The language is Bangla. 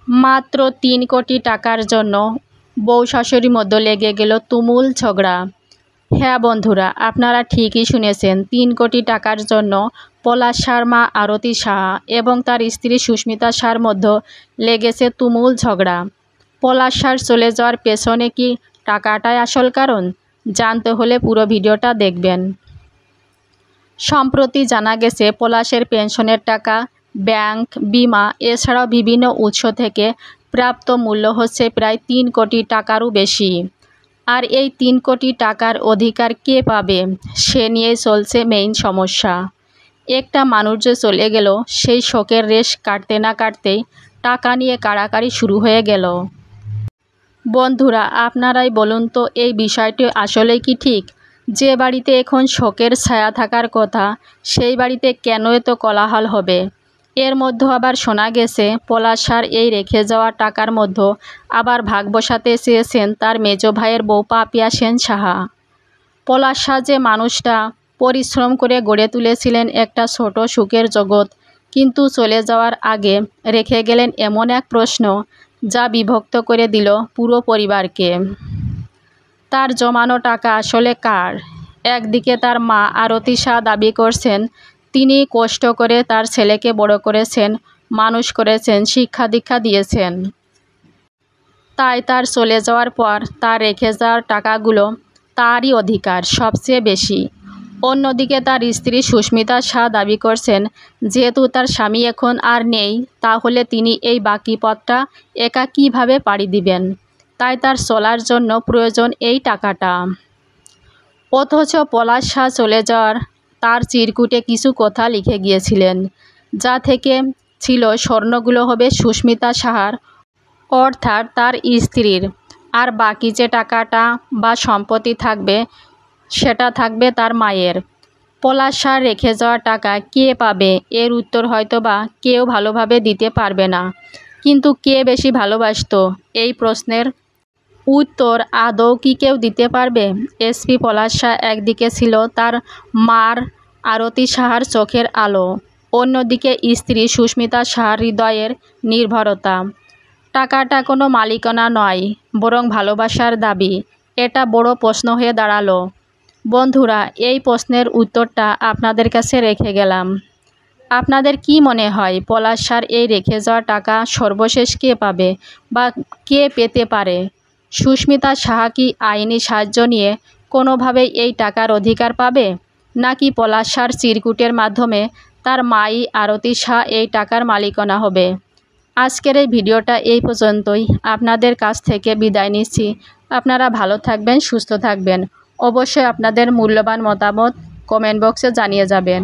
মাত্র ৩ কোটি টাকার জন্য বউ শাশুড়ির মধ্যে লেগে গেল তুমুল ঝগড়া। হ্যাঁ বন্ধুরা, আপনারা ঠিকই শুনেছেন, ৩ কোটি টাকার জন্য পলাশ শাহর মা আরতি সাহা এবং তার স্ত্রী সুস্মিতা শাহর মধ্যে লেগেছে তুমুল ঝগড়া। পলাশ শাহর চলে যাওয়ার পেছনে কি টাকাটাই আসল কারণ? জানতে হলে পুরো ভিডিওটা দেখবেন। সম্প্রতি জানা গেছে পলাশের পেনশনের টাকা, ব্যাংক, বিমা এছাড়াও বিভিন্ন উৎস থেকে প্রাপ্ত মূল্য হচ্ছে প্রায় ৩ কোটি টাকারও বেশি। আর এই ৩ কোটি টাকার অধিকার কে পাবে সে নিয়েই চলছে মেইন সমস্যা। একটা মানুষ যে চলে গেল, সেই শোকের রেশ কাটতে না কাটতেই টাকা নিয়ে কাড়াকাড়ি শুরু হয়ে গেল। বন্ধুরা, আপনারাই বলুন তো, এই বিষয়টি আসলেই কি ঠিক? যে বাড়িতে এখন শোকের ছায়া থাকার কথা, সেই বাড়িতে কেন এত কোলাহল হবে? এর মধ্যে আবার শোনা গেছে পলাশ শাহর এই রেখে যাওয়া টাকার মধ্যে আবার ভাগ বসাতে চেয়েছেন তার মেজ ভাইয়ের বউ পাপিয়া সেন সাহা। পলাশ শাহ যে মানুষটা পরিশ্রম করে গড়ে তুলেছিলেন একটা ছোট সুখের জগৎ, কিন্তু চলে যাওয়ার আগে রেখে গেলেন এমন এক প্রশ্ন যা বিভক্ত করে দিল পুরো পরিবারকে। তার জমানো টাকা আসলে কার? একদিকে তার মা আরতি শাহ দাবি করছেন তিনি কষ্ট করে তার ছেলেকে বড় করেছেন, মানুষ করেছেন, শিক্ষা দীক্ষা দিয়েছেন, তাই তার চলে যাওয়ার পর তার রেখে যাওয়ার টাকাগুলো তারই অধিকার সবচেয়ে বেশি। অন্যদিকে তার স্ত্রী সুস্মিতা শাহ দাবি করছেন যেহেতু তার স্বামী এখন আর নেই, তাহলে তিনি এই বাকি পথটা একা কীভাবে পাড়ি দিবেন, তাই তার চলার জন্য প্রয়োজন এই টাকাটা। অথচ পলাশ শাহ চলে যাওয়ার তার চিরকুটে কিছু কথা লিখে গিয়েছিলেন, যা থেকে ছিল স্বর্ণগুলো হবে সুস্মিতা শাহার অর্থাৎ তার স্ত্রীর, আর বাকি যে টাকাটা বা সম্পত্তি থাকবে সেটা থাকবে তার মায়ের। পলাশ শাহর রেখে যাওয়া টাকা কে পাবে এর উত্তর হয়তো বা কেউ ভালোভাবে দিতে পারবে না, কিন্তু কে বেশি ভালোবাসতো এই প্রশ্নের উত্তর আদৌ কি কেউ দিতে পারবে? এসপি পলাশ শাহ একদিকে ছিল তার মার আরতি সাহার চোখের আলো, অন্যদিকে স্ত্রী সুস্মিতা শাহর হৃদয়ের নির্ভরতা। টাকাটা কোনো মালিকানা নয়, বরং ভালোবাসার দাবি। এটা বড় প্রশ্ন হয়ে দাঁড়ালো। বন্ধুরা, এই প্রশ্নের উত্তরটা আপনাদের কাছে রেখে গেলাম। আপনাদের কি মনে হয় পলাশ শাহর এই রেখে যাওয়া টাকা সর্বশেষ কে পাবে বা কে পেতে পারে? সুস্মিতা শাহা কি আইনি সাহায্য নিয়ে কোনোভাবেই এই টাকার অধিকার পাবে, নাকি পলাশ শাহর চিরকুটের মাধ্যমে তার মাই আরতি শাহ এই টাকার মালিকানা হবে? আজকের এই ভিডিওটা এই পর্যন্তই। আপনাদের কাছ থেকে বিদায় নিচ্ছি। আপনারা ভালো থাকবেন, সুস্থ থাকবেন। অবশ্যই আপনাদের মূল্যবান মতামত কমেন্ট বক্সে জানিয়ে যাবেন।